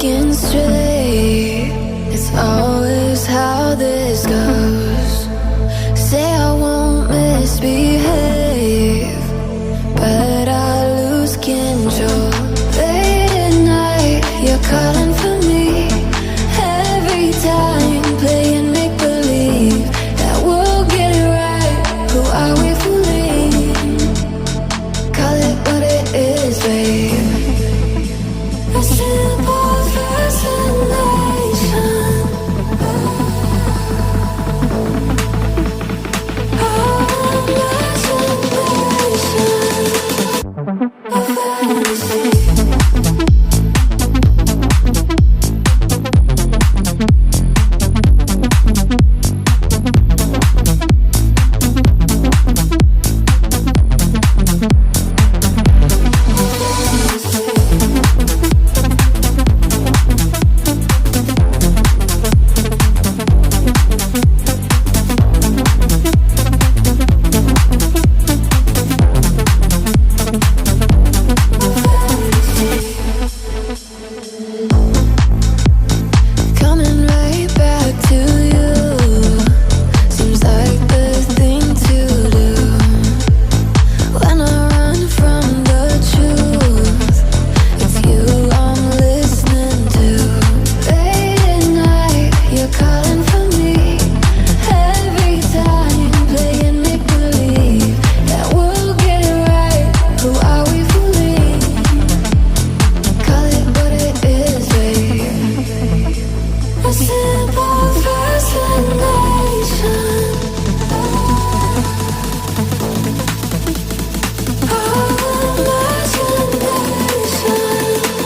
walking straight. It's always how this goes. Say I won't misbehave, but I lose control. Late at night, you're calling for me. Every time playing make-believe that we'll get it right. Who are we fooling? Call it what it is, babe. A simple fascination. Imagination. A fantasy.